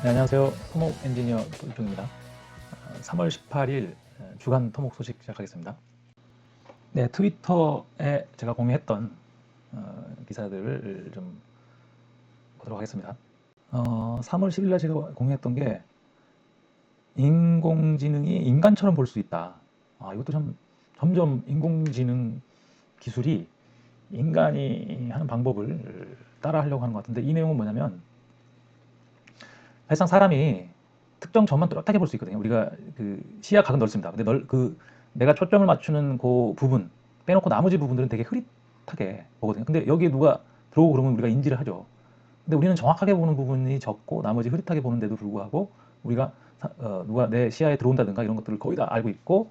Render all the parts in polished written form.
네, 안녕하세요. 토목 엔지니어 도입중입니다. 3월 18일 주간 토목 소식 시작하겠습니다. 네, 트위터에 제가 공유했던 기사들을 좀 보도록 하겠습니다. 3월 10일 날 제가 공유했던 게 인공지능이 인간처럼 볼 수 있다. 이것도 좀 점점 인공지능 기술이 인간이 하는 방법을 따라 하려고 하는 것 같은데, 이 내용은 뭐냐면 사실상 사람이 특정 점만 뚜렷하게 볼 수 있거든요. 우리가 그 시야 각은 넓습니다. 근데 내가 초점을 맞추는 그 부분 빼놓고 나머지 부분들은 되게 흐릿하게 보거든요. 근데 여기에 누가 들어오고 그러면 우리가 인지를 하죠. 근데 우리는 정확하게 보는 부분이 적고 나머지 흐릿하게 보는데도 불구하고 우리가 누가 내 시야에 들어온다든가 이런 것들을 거의 다 알고 있고,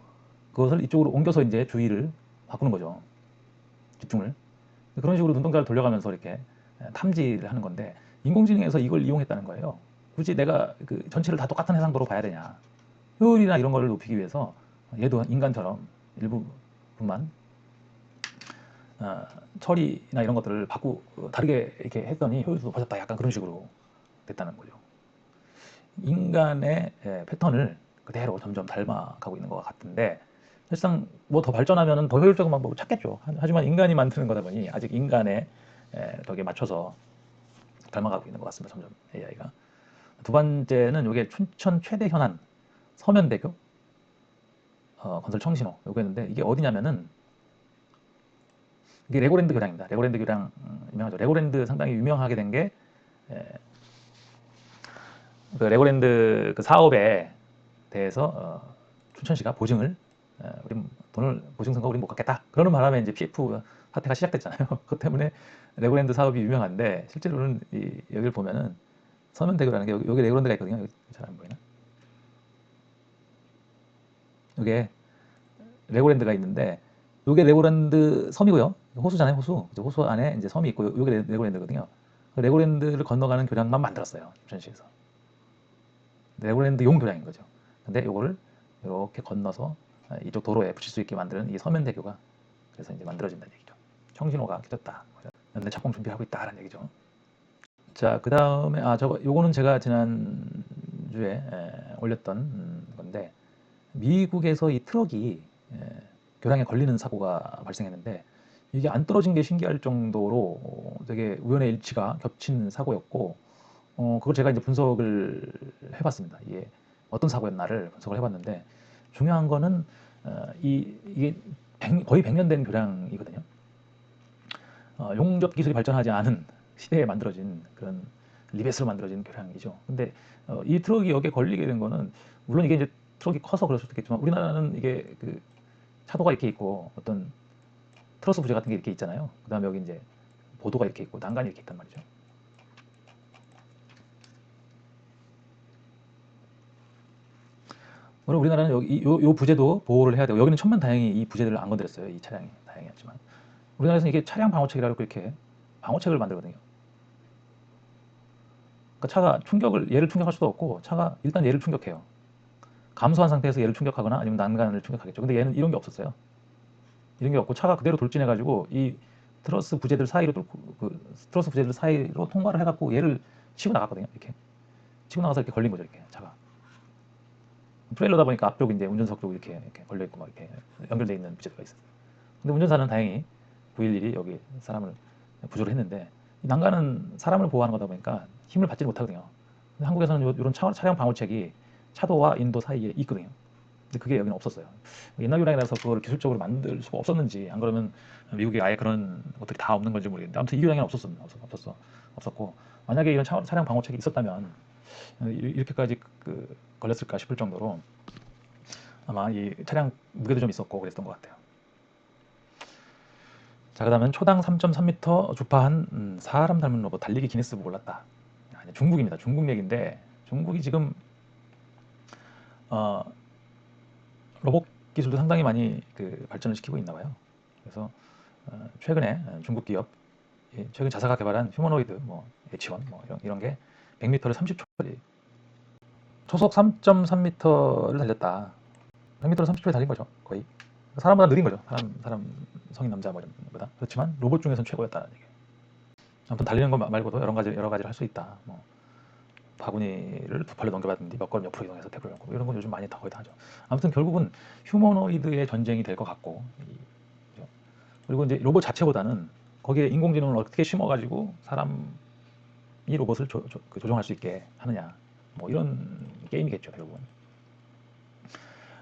그것을 이쪽으로 옮겨서 이제 주의를 바꾸는 거죠. 집중을. 그런 식으로 눈동자를 돌려가면서 이렇게 탐지를 하는 건데, 인공지능에서 이걸 이용했다는 거예요. 굳이 내가 그 전체를 다 똑같은 해상도로 봐야 되냐. 효율이나 이런 거를 높이기 위해서 얘도 인간처럼 일부분만 처리나 이런 것들을 다르게 이렇게 했더니 효율도 높아졌다. 약간 그런 식으로 됐다는 거죠. 인간의 패턴을 그대로 점점 닮아가고 있는 것 같은데, 사실상 뭐 더 발전하면 더 효율적인 방법을 찾겠죠. 하지만 인간이 만드는 거다 보니 아직 인간의 덕에 맞춰서 닮아가고 있는 것 같습니다. 점점 AI가. 두 번째는 이게 춘천 최대 현안 서면대교 건설 청신호 요거였는데, 이게 어디냐면은 이게 레고랜드 교량입니다. 레고랜드 교량 유명하죠. 레고랜드 상당히 유명하게 된 게 그 레고랜드 그 사업에 대해서 춘천시가 보증을 우리 돈을 보증 선거 우리 못 갚겠다 그러는 바람에 이제 PF 사태가 시작됐잖아요. 그것 때문에 레고랜드 사업이 유명한데, 실제로는 여기를 보면은 서면대교라는 게 여기 레고랜드가 있거든요. 여기 잘 안 보이나? 이게 레고랜드가 있는데, 이게 레고랜드 섬이고요. 호수잖아요, 호수. 호수 안에 이제 섬이 있고, 이게 레고랜드거든요. 레고랜드를 건너가는 교량만 만들었어요, 춘천시에서. 레고랜드용 교량인 거죠. 근데 이거를 이렇게 건너서 이쪽 도로에 붙일 수 있게 만드는 이 서면대교가 그래서 이제 만들어진다는 얘기죠. 청신호가 켜졌다. 연내 착공 준비하고 있다라는 얘기죠. 자, 그 다음에 요거는 제가 지난주에 올렸던 건데, 미국에서 이 트럭이 교량에 걸리는 사고가 발생했는데, 이게 안 떨어진 게 신기할 정도로 되게 우연의 일치가 겹친 사고였고, 그걸 제가 이제 분석을 해봤습니다. 이게 어떤 사고였나를 분석을 해봤는데, 중요한 거는 이게 거의 100년 된 교량이거든요. 용접 기술이 발전하지 않은 시대에 만들어진 그런 리벳으로 만들어진 교량이죠. 근데 이 트럭이 여기에 걸리게 된 거는, 물론 이게 이제 트럭이 커서 그럴 수도 있겠지만, 우리나라는 이게 그 차도가 이렇게 있고 어떤 트러스 부재 같은 게 이렇게 있잖아요. 그 다음에 여기 이제 보도가 이렇게 있고 난간이 이렇게 있단 말이죠. 물론 우리나라는 여기 요 부재도 보호를 해야 되고, 여기는 천만다행히 이 부재들을 안 건드렸어요. 이 차량이 다행이었지만, 우리나라에서는 이게 차량 방호책이라고 이렇게 방호책을 만들거든요. 그러니까 차가 얘를 충격할 수도 없고, 차가 일단 얘를 충격해요. 감소한 상태에서 얘를 충격하거나 아니면 난간을 충격하겠죠. 근데 얘는 이런 게 없었어요. 이런 게 없고 차가 그대로 돌진해가지고 이 트러스 부재들 사이로 뚫고, 그 트러스 부재들 사이로 통과를 해갖고 얘를 치고 나갔거든요. 이렇게 치고 나가서 이렇게 걸린 거죠. 이렇게 차가 트레일러다 보니까 앞쪽 이제 운전석 쪽 이렇게 걸려 있고 막 이렇게 연결돼 있는 부재가 있었어요. 근데 운전사는 다행히 911이 여기 사람을 구조를 했는데, 이 난간은 사람을 보호하는 거다 보니까 힘을 받지 못하거든요. 근데 한국에서는 이런 차량 방호책이 차도와 인도 사이에 있거든요. 근데 그게 여기는 없었어요. 옛날 교량이라서 그걸 기술적으로 만들 수가 없었는지, 안 그러면 미국에 아예 그런 것들이 다 없는 건지 모르겠는데, 아무튼 이 교량에는 없었고, 만약에 이런 차량 방호책이 있었다면 이렇게까지 걸렸을까 싶을 정도로 아마 이 차량 무게도 좀 있었고 그랬던 것 같아요. 자, 그 다음은 초당 3.3m 주파한 사람 닮은 로봇 달리기 기네스북 올랐다. 중국입니다. 중국 얘기인데, 중국이 지금 어, 로봇 기술도 상당히 많이 발전을 시키고 있나 봐요. 그래서 최근에 중국 기업 최근 자사가 개발한 휴머노이드 H1 이런 게 100m를 30초까지, 초속 3.3m를 달렸다. 100m를 30초에 달린 거죠. 거의 사람보다 느린 거죠. 사람 성인 남자 뭐 이런 보다. 그렇지만 로봇 중에서는 최고였다는 얘기. 아무튼 달리는 거 말고도 여러 가지를 할 수 있다. 바구니를 두 팔로 넘겨봤는데 몇 걸음 옆으로 이동해서 태클을 하고 이런 건 요즘 많이 다 거의 다 하죠. 아무튼 결국은 휴머노이드의 전쟁이 될 것 같고 그죠? 그리고 이제 로봇 자체보다는 거기에 인공지능을 어떻게 심어가지고 사람이 로봇을 조종할 수 있게 하느냐 뭐 이런 게임이겠죠 결국은.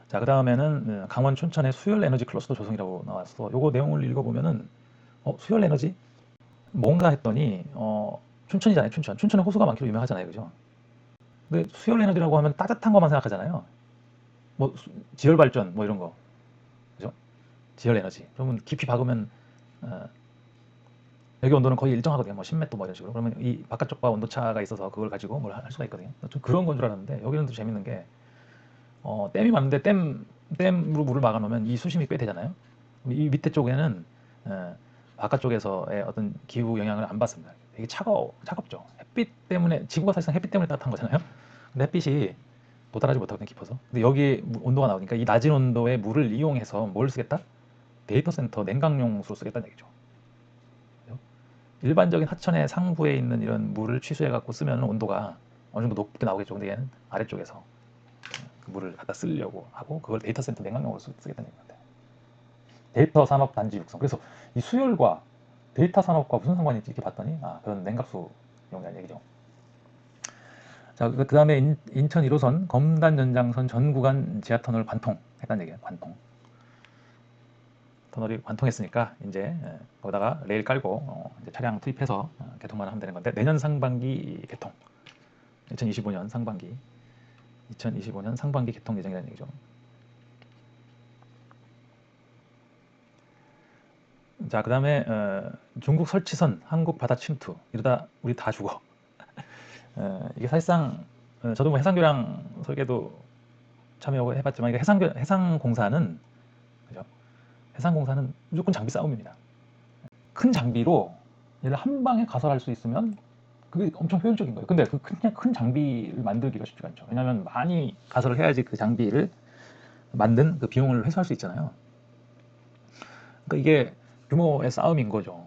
자, 그 다음에는 강원 춘천의 수열 에너지 클러스터 조성이라고 나왔어. 요거 내용을 읽어보면은 수열 에너지 뭔가 했더니 춘천이잖아요. 춘천에 호수가 많기로 유명하잖아요, 그죠? 근데 수열 에너지라고 하면 따뜻한 것만 생각하잖아요. 뭐 지열 발전 뭐 이런 거, 그죠? 지열 에너지. 그러면 깊이 박으면 어, 여기 온도는 거의 일정하거든요. 뭐 10m 뭐 이런 식으로. 그러면 이 바깥쪽과 온도 차가 있어서 그걸 가지고 뭘 할 수가 있거든요. 좀 그런 건 줄 알았는데 여기는 또 재밌는 게 댐이 많은데 댐으로 물을 막아 놓으면 이 수심이 꽤 되잖아요. 이 밑에 쪽에는 바깥쪽에서의 어떤 기후 영향을 안 받습니다. 되게 차갑죠. 햇빛 때문에, 지구가 사실상 햇빛 때문에 따뜻한 거잖아요. 근데 햇빛이 도달하지 못하거든요, 깊어서. 근데 여기 온도가 나오니까 이 낮은 온도의 물을 이용해서 뭘 쓰겠다? 데이터 센터 냉각용수로 쓰겠다는 얘기죠. 그죠? 일반적인 하천의 상부에 있는 이런 물을 취수해 갖고 쓰면 온도가 어느 정도 높게 나오겠죠. 근데 얘는 아래쪽에서 그 물을 갖다 쓰려고 하고 그걸 데이터 센터 냉각용으로 쓰겠다는 얘기인데. 데이터 산업 단지 육성. 그래서 이 수열과 데이터 산업과 무슨 상관이 있지 이렇게 봤더니 그런 냉각수 용이라는 얘기죠. 자, 그 다음에 인천 1호선 검단 연장선 전 구간 지하터널 관통했다는 얘기예요. 관통. 터널이 관통했으니까 이제 거기다가 레일 깔고 이제 차량 투입해서 개통만 하면 되는 건데 내년 상반기 개통. 2025년 상반기. 2025년 상반기 개통 예정이라는 얘기죠. 자, 그 다음에 중국 설치선 한국 바다 침투 이러다 우리 다 죽어. 이게 사실상 저도 뭐 해상교량 설계도 참여해봤지만 이게 해상공사는 그죠? 해상공사는 무조건 장비 싸움입니다. 큰 장비로 얘를 한 방에 가설할 수 있으면 그게 엄청 효율적인 거예요. 근데 그 큰 장비를 만들기가 쉽지가 않죠. 왜냐하면 많이 가설을 해야지 그 장비를 만든 그 비용을 회수할 수 있잖아요. 그러니까 이게 규모의 싸움인 거죠.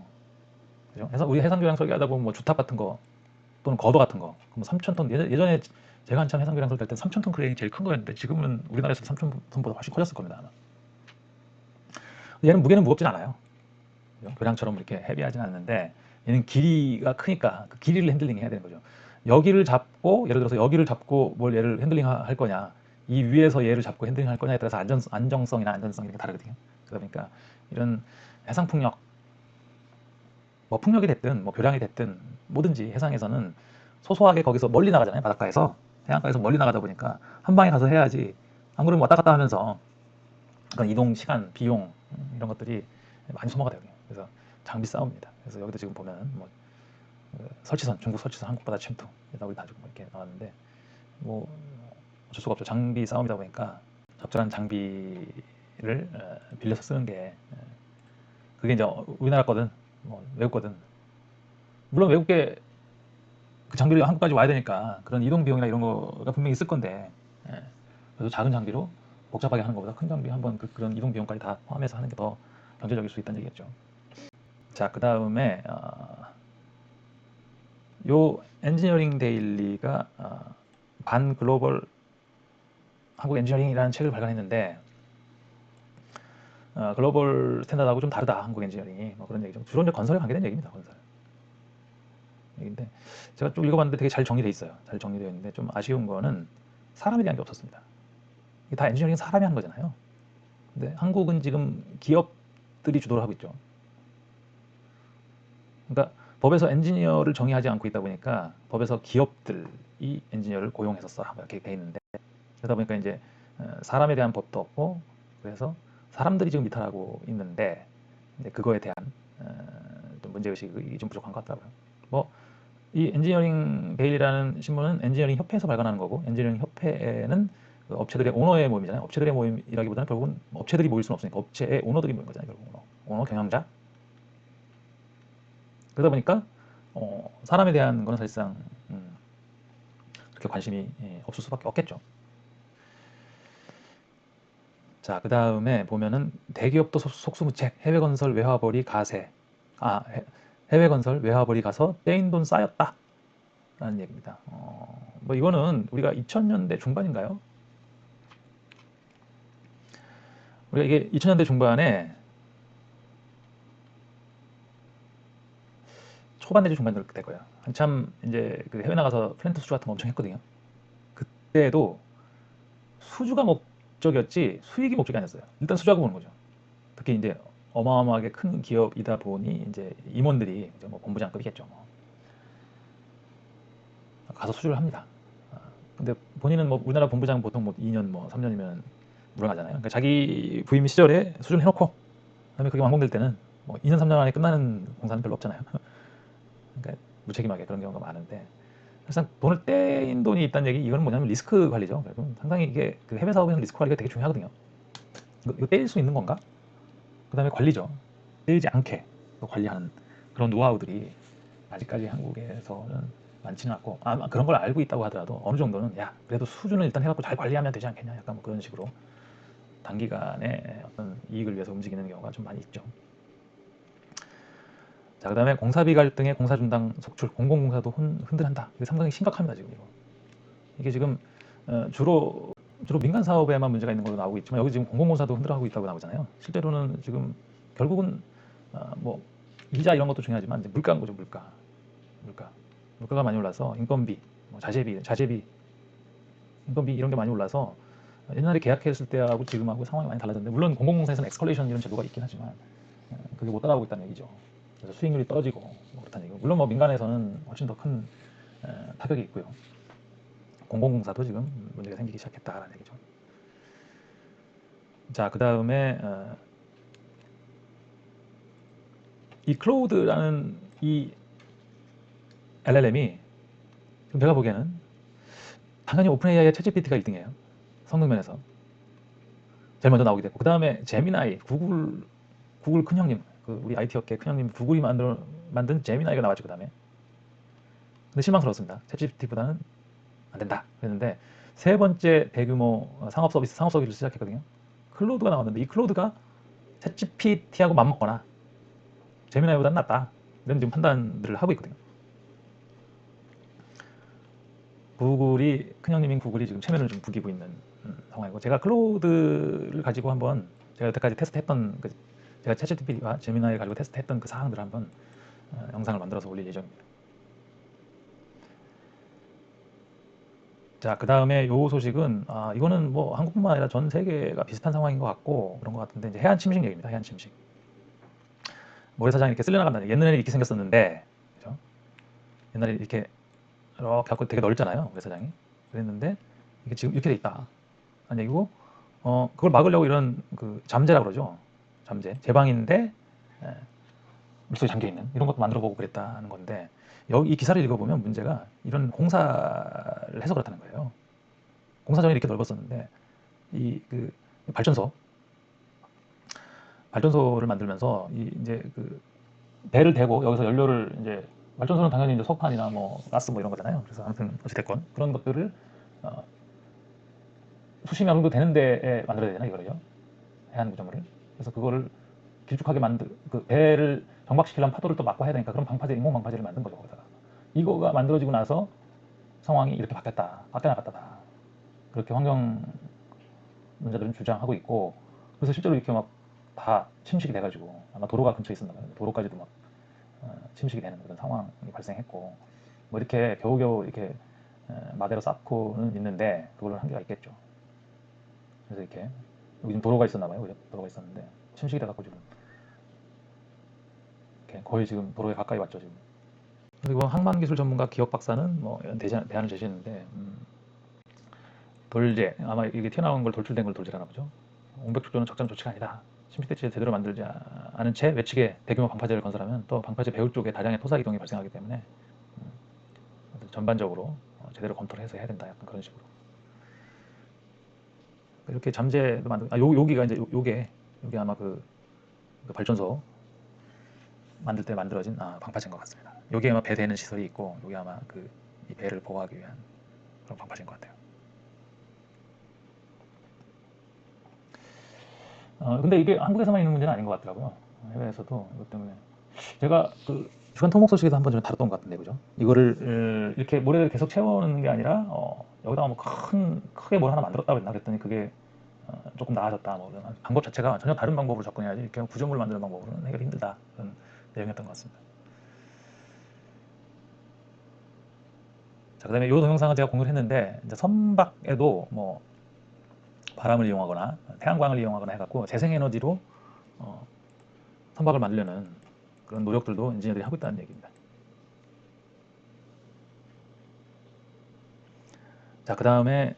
그죠? 그래서 우리 해상교량 설계하다 보면 뭐 주탑 같은 거 또는 거도 같은 거, 뭐 3,000톤 예전에 제가 한참 해상교량 설계할 때 3,000톤 크레인이 제일 큰 거였는데 지금은 우리나라에서 3,000톤보다 훨씬 커졌을 겁니다. 아마. 얘는 무게는 무겁진 않아요. 그죠? 교량처럼 이렇게 헤비하진 않는데 얘는 길이가 크니까 그 길이를 핸들링 해야 되는 거죠. 여기를 잡고 예를 들어서 여기를 잡고 뭘 얘를 핸들링 할 거냐, 이 위에서 얘를 잡고 핸들링 할 거냐에 따라서 안정성이나 안전성이 이렇게 다르거든요. 그러다 보니까 이런 해상 풍력, 뭐 풍력이 됐든 뭐 교량이 됐든 뭐든지 해상에서는 소소하게 거기서 멀리 나가잖아요. 바닷가에서 해안가에서 멀리 나가다 보니까 한 방에 가서 해야지. 안 그러면 왔다 갔다 하면서 그런 이동 시간, 비용 이런 것들이 많이 소모가 돼요. 그래서 장비 싸움입니다. 그래서 여기도 지금 보면 뭐 설치선, 중국 설치선 한국 바다 침투 우리 다 지금 이렇게 나왔는데 뭐 어쩔 수가 없죠. 장비 싸움이다 보니까 적절한 장비를 빌려서 쓰는 게 그게 이제 우리나라 거든 뭐 외국 거든 물론 외국계 그 장비를 한국까지 와야 되니까 그런 이동 비용이나 이런 거가 분명히 있을 건데 그래서 작은 장비로 복잡하게 하는 것보다 큰 장비 한번 그런 이동 비용까지 다 포함해서 하는 게 더 경제적일 수 있다는 얘기겠죠. 자, 그 다음에 요 엔지니어링 데일리가 반 글로벌 한국 엔지니어링이라는 책을 발간했는데 글로벌 스탠다드하고 좀 다르다 한국 엔지니어링이 뭐 그런 얘기죠. 주로 이제 건설에 관계된 얘기입니다. 건설 얘기인데 제가 쭉 읽어봤는데 되게 잘 정리돼 있어요. 잘 정리되어 있는데 좀 아쉬운 거는 사람에 대한 게 없었습니다. 이게 다 엔지니어링 사람이 한 거잖아요. 근데 한국은 지금 기업들이 주도를 하고 있죠. 그러니까 법에서 엔지니어를 정의하지 않고 있다 보니까 법에서 기업들이 엔지니어를 고용해서 써라 이렇게 돼 있는데 그러다 보니까 이제 사람에 대한 법도 없고 그래서 사람들이 지금 이탈하고 있는데 이제 그거에 대한 좀 문제의식이 좀 부족한 것 같더라고요. 뭐 이 엔지니어링 데일리라는 신문은 엔지니어링 협회에서 발간하는 거고 엔지니어링 협회는 그 업체들의 오너의 모임이잖아요. 업체들의 모임이라기보다는 결국은 업체들이 모일 수는 없으니까 업체의 오너들이 모인 거잖아요. 결국 오너 경영자. 그러다 보니까 사람에 대한 거는 사실상 그렇게 관심이 없을 수밖에 없겠죠. 자, 그 다음에 보면은 대기업도 속수무책, 해외건설 외화벌이 가세. 해외건설 외화벌이 가서 떼인 돈 쌓였다. 라는 얘기입니다. 뭐 이거는 우리가 2000년대 중반인가요? 우리가 이게 2000년대 중반에 초반 내지 중반 될 거예요. 한참 이제 그 해외 나가서 플랜트 수주 같은 거 엄청 했거든요. 그때도 수주가 목적이었지 수익이 목적이 아니었어요. 일단 수주하고 보는 거죠. 특히 이제 어마어마하게 큰 기업이다 보니 이제 임원들이 이제 뭐 본부장급이겠죠. 뭐. 가서 수주를 합니다. 근데 본인은 뭐 우리나라 본부장 보통 뭐 2년 뭐 3년이면 물러나잖아요. 그러니까 자기 부임 시절에 수주를 해놓고 그다음에 그게 완공될 때는 뭐 2년 3년 안에 끝나는 공사는 별로 없잖아요. 그러니까 무책임하게 그런 경우가 많은데 사실상 돈을 떼인 돈이 있다는 얘기 이거는 뭐냐면 리스크 관리죠. 상당히 이게 그 해외 사업에는 리스크 관리가 되게 중요하거든요. 이거 떼일 수 있는 건가? 그다음에 관리죠. 떼이지 않게 또 관리하는 그런 노하우들이 아직까지 한국에서는 많지는 않고 그런 걸 알고 있다고 하더라도 어느 정도는 야 그래도 수준은 일단 해갖고 잘 관리하면 되지 않겠냐 약간 뭐 그런 식으로 단기간에 어떤 이익을 위해서 움직이는 경우가 좀 많이 있죠. 자, 그다음에 공사비 갈등의 공사 분담 속출 공공공사도 흔들한다. 이게 상당히 심각합니다 지금 이거. 이게 지금 주로 민간 사업에만 문제가 있는 걸로 나오고 있지만 여기 지금 공공공사도 흔들어하고 있다고 나오잖아요. 실제로는 지금 결국은 뭐 이자 이런 것도 중요하지만 이제 물가인 거죠. 물가가 많이 올라서 인건비, 뭐 자재비, 인건비 이런 게 많이 올라서 옛날에 계약했을 때하고 지금하고 상황이 많이 달라졌는데 물론 공공공사에서는 엑스컬레이션 이런 제도가 있긴 하지만 그게 못 따라가고 있다는 얘기죠. 그래서 수익률이 떨어지고 뭐 그렇다는 얘기고 물론 뭐 민간에서는 훨씬 더 큰 타격이 있고요. 공공공사도 지금 문제가 생기기 시작했다라는 얘기죠. 자, 그 다음에 이 클로우드라는 이 LLM이 내가 보기에는 당연히 오픈 AI의 챗GPT가 1등이에요. 성능 면에서 제일 먼저 나오게 됐고 그 다음에 제미나이 구글 큰형님 그 우리 IT 업계 큰형님 구글이 만든 제미나이가 나왔죠. 그 다음에 근데 실망스러웠습니다. 챗GPT보다는 안 된다 그랬는데 세 번째 대규모 상업 서비스를 시작했거든요. 클로드가 나왔는데 이 클로드가 챗GPT하고 맞먹거나 제미나이보다는 낫다 이런 지금 판단들을 하고 있거든요. 큰형님인 구글이 지금 체면을 좀 부리고 있는 상황이고 제가 클로드를 가지고 한번 제가 여태까지 테스트했던 제가 챗GPT와 제미나이를 가지고 테스트했던 그 사항들을 한번 영상을 만들어서 올릴 예정입니다. 자, 그 다음에 요 소식은 이거는 뭐 한국뿐만 아니라 전 세계가 비슷한 상황인 것 같고 그런 것 같은데 이제 해안 침식 얘기입니다. 해안 침식. 모래사장이 이렇게 쓸려나간다는 옛날에 이렇게 생겼었는데 그죠? 옛날에 이렇게 갖고 되게 넓잖아요. 모래사장이. 그랬는데 이게 지금 이렇게 돼 있다. 하는 얘기고 그걸 막으려고 이런 그 잠재라 그러죠. 제방인데 물속에 잠겨 있는 이런 것도 만들어 보고 그랬다는 건데 여기 이 기사를 읽어보면 문제가 이런 공사를 해서 그렇다는 거예요. 공사장이 이렇게 넓었었는데 이 그 발전소를 만들면서 이제 그 배를 대고 여기서 연료를 이제 발전소는 당연히 이제 석탄이나 뭐 가스 뭐 이런 거잖아요. 그래서 아무튼 어찌됐건 그런 것들을 수심이 어느 정도 되는 데에 만들어야 되나 이거를요. 해안 구조물을. 그래서 그거를 길쭉하게 그 배를 정박시키려면 파도를 또 막고 해야 되니까 그런 인공 방파제를 만든 거죠. 거기다가. 이거가 만들어지고 나서 상황이 이렇게 바뀌어나갔다. 그렇게 환경 논자들은 주장하고 있고 그래서 실제로 이렇게 막 다 침식이 돼가지고 아마 도로가 근처에 있었나 봐요. 도로까지도 막 침식이 되는 그런 상황이 발생했고 뭐 이렇게 겨우겨우 이렇게 마대로 쌓고는 있는데 그걸로는 한계가 있겠죠. 그래서 이렇게 여기 지금 도로가 있었나 봐요. 도로가 있었는데 침식이 돼갖고 지금 이렇게 거의 지금 도로에 가까이 왔죠 지금. 그리고 항만기술 전문가 기업 박사는 뭐 이런 대안을 제시했는데 돌제 아마 이게 튀어나온 걸 돌출된 걸 돌제라나 보죠. 온백축조는 적절한 조치가 아니다. 침식대지를 제대로 만들지 않은 채 외측에 대규모 방파제를 건설하면 또 방파제 배후 쪽에 다량의 토사 이동이 발생하기 때문에 전반적으로 제대로 검토를 해서 해야 된다. 약간 그런 식으로. 이렇게 잠재도 여기가 이제 요게 아마 그 발전소 만들 때 만들어진 방파제인 것 같습니다. 여기에 아마 배대는 시설이 있고 여기 아마 이 배를 보호하기 위한 그런 방파제인 것 같아요. 근데 이게 한국에서만 있는 문제는 아닌 것 같더라고요. 해외에서도 이것 때문에 제가 주간 토목 소식에도 한번 좀 다뤘던 것 같은데, 그죠? 이거를 이렇게 모래를 계속 채워놓는 게 아니라 여기다가 뭐 크게 뭘 하나 만들었다고 했나 그랬더니 그게 조금 나아졌다. 뭐 이런 방법 자체가 전혀 다른 방법으로 접근해야지 이렇게 구조물을 만드는 방법으로는 해결이 힘들다. 그런 내용이었던 것 같습니다. 자, 그다음에 이 동영상은 제가 공유를 했는데 이제 선박에도 뭐 바람을 이용하거나 태양광을 이용하거나 해갖고 재생에너지로 선박을 만들려는 그런 노력들도 인지니어들이 하고 있다는 얘기입니다. 자, 그 다음에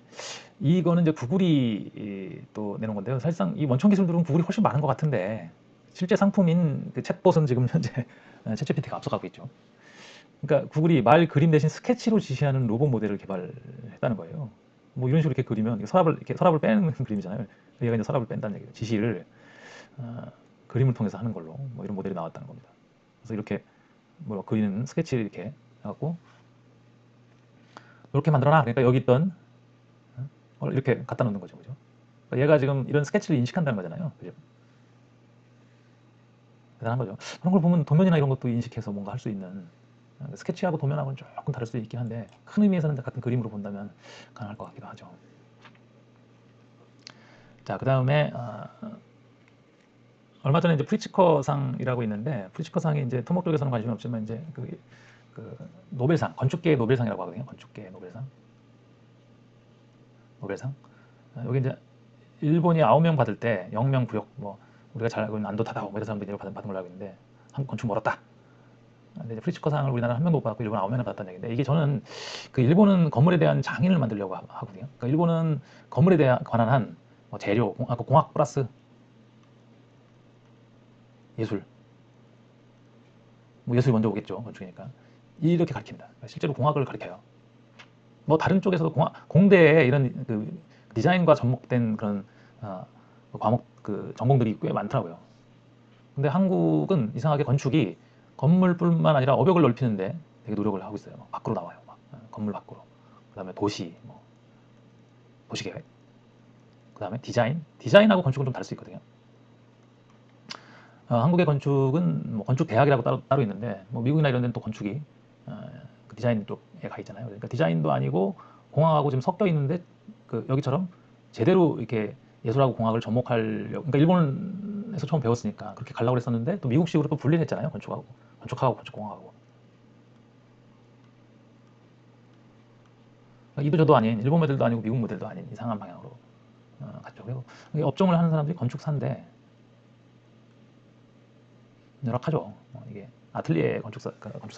이거는 이제 구글이 또 내놓은 건데요. 사실상 이 원천 기술들은 구글이 훨씬 많은 것 같은데 실제 상품인 그 챗봇은 지금 현재 챗GPT가 앞서가고 있죠. 그러니까 구글이 말 그림 대신 스케치로 지시하는 로봇 모델을 개발했다는 거예요. 뭐 이런 식으로 이렇게 그리면 서랍을 빼는 그림이잖아요. 얘가 이제 서랍을 뺀다는 얘기예요. 지시를 그림을 통해서 하는 걸로 뭐 이런 모델이 나왔다는 겁니다. 그래서 이렇게 뭐 그리는 스케치를 이렇게 해갖고 이렇게 만들어놔. 그러니까 여기 있던 이렇게 갖다 놓는 거죠, 그죠? 그러니까 얘가 지금 이런 스케치를 인식한다는 거잖아요, 그죠? 대단한 거죠. 그런 걸 보면 도면이나 이런 것도 인식해서 뭔가 할 수 있는 스케치하고 도면하고는 조금 다를 수 있긴 한데 큰 의미에서는 같은 그림으로 본다면 가능할 것 같기도 하죠. 자, 그 다음에 얼마 전에 이제 프리츠커상이라고 있는데 프리츠커상이 이제 토목 쪽에서는 관심이 없지만 이제 그 노벨상, 건축계의 노벨상이라고 하거든요. 건축계의 노벨상. 여기 이제 일본이 9명 받을 때 0명 부역 뭐 우리가 잘 알고 있는 안도 타다오 뭐 이런 사람들이 받은 걸로 알고 있는데 한국 건축 멀었다. 근데 이제 프리츠커상을 우리나라 한 명도 못 받고 일본 9명이나 받았다는 얘기인데 이게 저는 그 일본은 건물에 대한 장인을 만들려고 하거든요. 그러니까 일본은 건물에 대한 관한 한뭐 재료, 공학 플러스 예술, 뭐 예술이 먼저 오겠죠. 건축이니까 이렇게 가르칩니다. 실제로 공학을 가르쳐요. 뭐 다른 쪽에서도 공대에 이런 그 디자인과 접목된 그런 과목 그 전공들이 꽤 많더라고요. 근데 한국은 이상하게 건축이 건물뿐만 아니라 어벽을 넓히는데 되게 노력을 하고 있어요. 밖으로 나와요. 막 건물 밖으로. 그다음에 도시, 뭐 도시계획. 그다음에 디자인하고 건축은 좀 다를 수 있거든요. 한국의 건축은 뭐 건축 대학이라고 따로 있는데 뭐 미국이나 이런 데는 또 건축이 그 디자인 쪽에 가 있잖아요. 그러니까 디자인도 아니고 공학하고 지금 섞여 있는데 그 여기처럼 제대로 이렇게 예술하고 공학을 접목하려고 그러니까 일본에서 처음 배웠으니까 그렇게 가려고 했었는데 또 미국식으로 또 분리했잖아요. 건축하고 건축공학하고. 그러니까 이도 저도 아닌 일본 모델도 아니고 미국 모델도 아닌 이상한 방향으로 갔죠. 그리고 업종을 하는 사람들이 건축사인데 열악하죠. 이게 아틀리에 건축사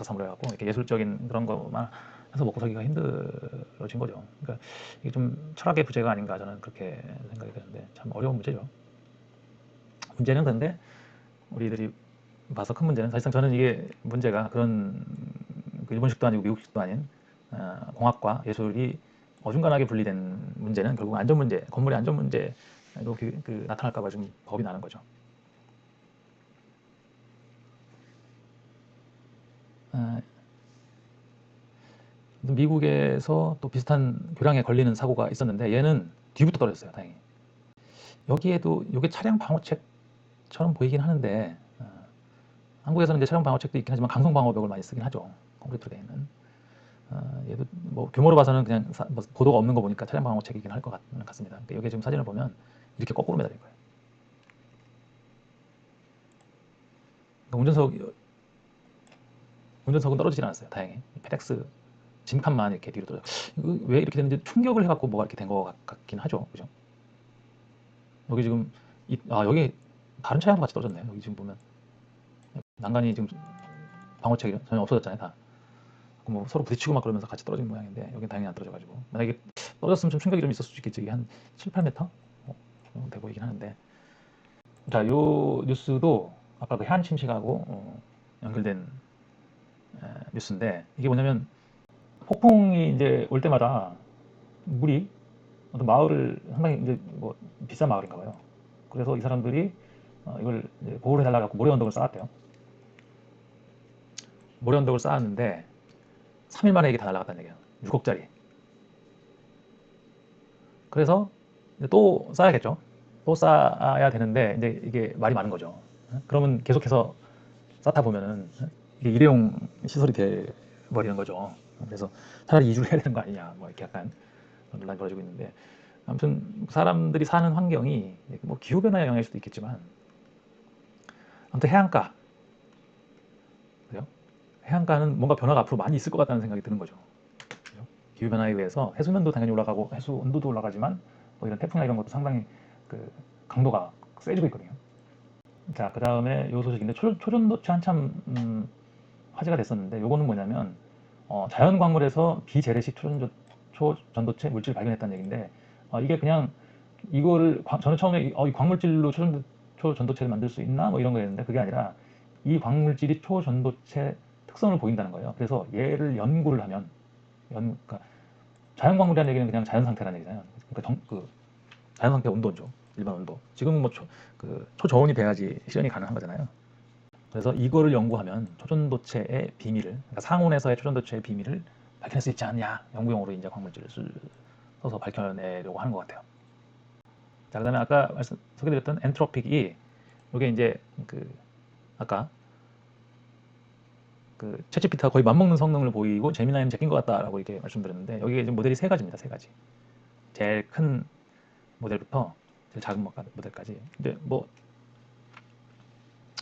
사무를 해갖고 이렇게 예술적인 그런 것만 해서 먹고 살기가 힘들어진 거죠. 그러니까 이게 좀 철학의 부재가 아닌가 저는 그렇게 생각이 되는데 참 어려운 문제죠. 문제는 근데 우리들이 봐서 큰 문제는 사실상 저는 이게 문제가 그런 그 일본식도 아니고 미국식도 아닌 공학과 예술이 어중간하게 분리된 문제는 결국 안전 문제, 건물의 안전 문제로 나타날까봐 좀 겁이 나는 거죠. 미국에서 또 비슷한 교량에 걸리는 사고가 있었는데 얘는 뒤부터 떨어졌어요. 다행히. 여기에도 이게 차량 방어책처럼 보이긴 하는데 한국에서는 이제 차량 방어책도 있긴 하지만 강성 방어벽을 많이 쓰긴 하죠. 콘크리트로 되어 있는. 얘도 뭐 규모로 봐서는 그냥 뭐 보도가 없는 거 보니까 차량 방어책이긴 할 것 같습니다. 그러니까 여기 지금 사진을 보면 이렇게 거꾸로 매달린 거예요. 그러니까 운전석은 떨어지진 않았어요. 다행히. 페덱스 짐칸만 이렇게 뒤로 떨어져. 왜 이렇게 됐는지 충격을 해갖고 뭐가 이렇게 된 것 같긴 하죠. 그죠? 여기 지금 여기 다른 차량도 같이 떨어졌네요. 여기 지금 보면 난간이 지금 방어책이 전혀 없어졌잖아요. 다. 뭐 서로 부딪히고 막 그러면서 같이 떨어진 모양인데 여기 당연히 안 떨어져가지고 만약에 떨어졌으면 좀 충격이 좀 있었을 수 있겠지. 이게 한 7, 8m 돼 보이긴 하는데 자, 요 뉴스도 아까 그 해안 침식하고 연결된 뉴스인데 이게 뭐냐면 폭풍이 이제 올 때마다 물이 어떤 마을을 상당히 이제 뭐 비싼 마을인가 봐요. 그래서 이 사람들이 이걸 이제 보호를 해달라고 모래 언덕을 쌓았대요. 모래 언덕을 쌓았는데 3일 만에 이게 다 날아갔다는 얘기예요. 6억짜리. 그래서 또 쌓아야겠죠. 또 쌓아야 되는데 이제 이게 말이 많은 거죠. 그러면 계속해서 쌓다 보면은 이게 일회용 시설이 돼 버리는 거죠. 그래서 차라리 이주를 해야 되는 거 아니냐, 뭐 이렇게 약간 논란이 벌어지고 있는데, 아무튼 사람들이 사는 환경이 뭐 기후 변화의 영향일 수도 있겠지만, 아무튼 해안가, 그죠? 해안가는 뭔가 변화가 앞으로 많이 있을 것 같다는 생각이 드는 거죠. 그죠? 기후 변화에 의해서 해수면도 당연히 올라가고 해수 온도도 올라가지만, 뭐 이런 태풍이나 이런 것도 상당히 그 강도가 세지고 있거든요. 자, 그 다음에 요 소식인데, 초전도체 한참 화제가 됐었는데, 요거는 뭐냐면 자연 광물에서 비재래식 초전도체 물질을 발견했다는 얘기인데, 이게 그냥 이거를 저는 처음에 이 광물질로 초전도체를 만들 수 있나 뭐 이런 거였는데, 그게 아니라 이 광물질이 초전도체 특성을 보인다는 거예요. 그래서 얘를 연구를 하면 그러니까 자연 광물이라는 얘기는 그냥 자연 상태라는 얘기잖아요. 그러니까 자연 상태 온도죠. 일반 온도. 지금은 뭐 초저온이 돼야지 실현이 가능한 거잖아요. 그래서 이거를 연구하면 초전도체의 비밀을, 그러니까 상온에서의 초전도체의 비밀을 밝혀낼 수 있지 않냐, 연구용으로 이제 광물질을 써서 밝혀내려고 하는 것 같아요. 자, 그다음에 아까 소개드렸던 엔트로픽이, 이게 이제 아까 챗GPT와 거의 맞먹는 성능을 보이고 제미나이는 제낀 것 같다라고 이렇게 말씀드렸는데, 여기에 지금 모델이 세 가지입니다. 세 가지. 제일 큰 모델부터 제일 작은 모델까지. 근데 뭐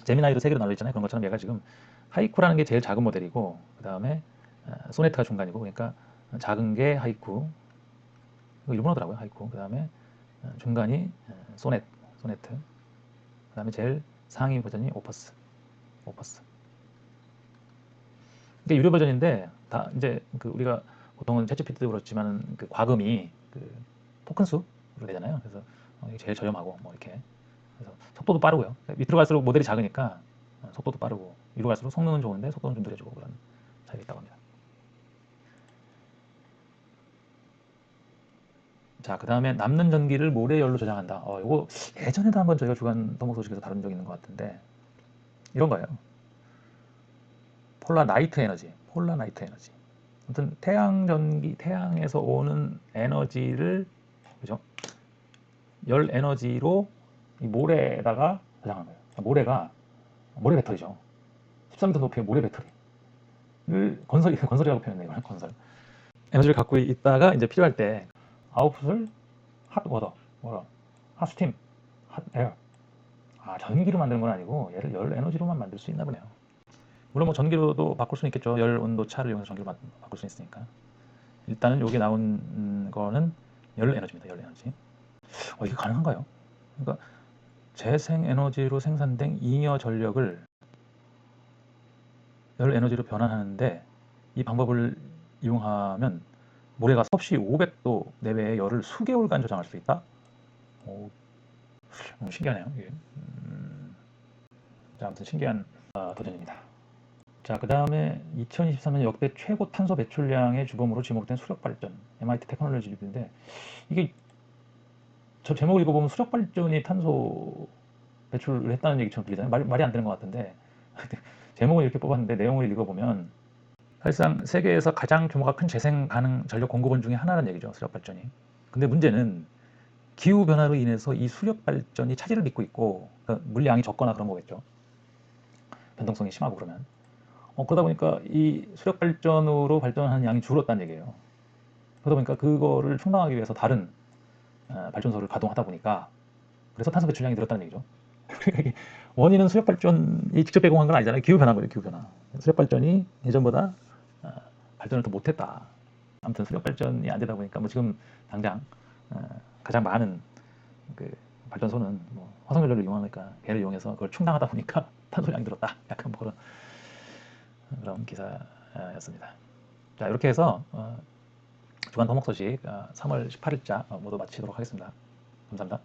제미나이도 세 개로 나눠 있잖아요. 그런 것처럼 얘가 지금 하이쿠라는 게 제일 작은 모델이고, 그 다음에 소네트가 중간이고, 그러니까 작은 게 하이쿠, 이거 일본어더라고요. 하이쿠. 그 다음에 중간이 소네트. 그 다음에 제일 상위 버전이 오퍼스. 이게 유료 버전인데, 다 이제 우리가 보통은 챗GPT도 그렇지만 과금이 토큰 수로 되잖아요. 그래서 이게 제일 저렴하고 뭐 이렇게. 그래서 속도도 빠르고요. 밑으로 갈수록 모델이 작으니까 속도도 빠르고, 위로 갈수록 성능은 좋은데 속도는 좀 느려지고, 그런 차이가 있다고 합니다. 자, 그 다음에 남는 전기를 모래열로 저장한다. 이거 예전에도 한번 저희가 주간 덕목 소식에서 다룬 적이 있는 것 같은데, 이런 거예요. 폴라 나이트 에너지. 아무튼 태양에서 오는 에너지를, 그죠? 열 에너지로 이 모래에다가 저장한 거예요. 모래 배터리죠. 13m 높이의 모래 배터리를 건설이라고 표현해요. 건설. 에너지를 갖고 있다가 이제 필요할 때 아웃풋을 핫워터, 핫스팀, 핫에어. 전기로 만드는 건 아니고 얘를 열 에너지로만 만들 수 있나 보네요. 물론 뭐 전기로도 바꿀 수는 있겠죠. 열 온도 차를 이용해서 전기로 바꿀 수 있으니까. 일단은 여기 나온 거는 열 에너지입니다. 열 에너지. 이게 가능한가요? 그러니까 재생 에너지로 생산된 잉여 전력을 열 에너지로 변환하는데, 이 방법을 이용하면 모래가 섭씨 500도 내외의 열을 수개월간 저장할 수 있다? 신기하네요. 이게. 자, 아무튼 신기한 도전입니다. 자, 그 다음에 2023년 역대 최고 탄소 배출량의 주범으로 지목된 수력발전, MIT 테크놀로지 리뷰인데, 이게 저 제목을 읽어보면 수력발전이 탄소 배출을 했다는 얘기처럼 들리잖아요. 말이 안 되는 것 같은데 제목을 이렇게 뽑았는데, 내용을 읽어보면 사실상 세계에서 가장 규모가 큰 재생 가능 전력 공급원 중에 하나라는 얘기죠, 수력발전이. 근데 문제는 기후 변화로 인해서 이 수력발전이 차질을 빚고 있고, 그러니까 물량이 적거나 그런 거겠죠. 변동성이 심하고 그러면. 그러다 보니까 이 수력발전으로 발전하는 양이 줄었다는 얘기예요. 그러다 보니까 그거를 충당하기 위해서 다른 발전소를 가동하다 보니까, 그래서 탄소 배출량이 늘었다는 얘기죠. 원인은 수력발전이 직접 배공한 건 아니잖아요. 기후 변화인 거죠, 기후 변화. 수력발전이 예전보다 발전을 더 못했다. 아무튼 수력발전이 안 되다 보니까 뭐 지금 당장 가장 많은 발전소는 뭐 화석연료를 이용하니까 배를 이용해서 그걸 충당하다 보니까 탄소량이 늘었다. 약간 뭐 그런 기사였습니다. 자, 이렇게 해서 주간 토목 소식 3월 18일자 모두 마치도록 하겠습니다. 감사합니다.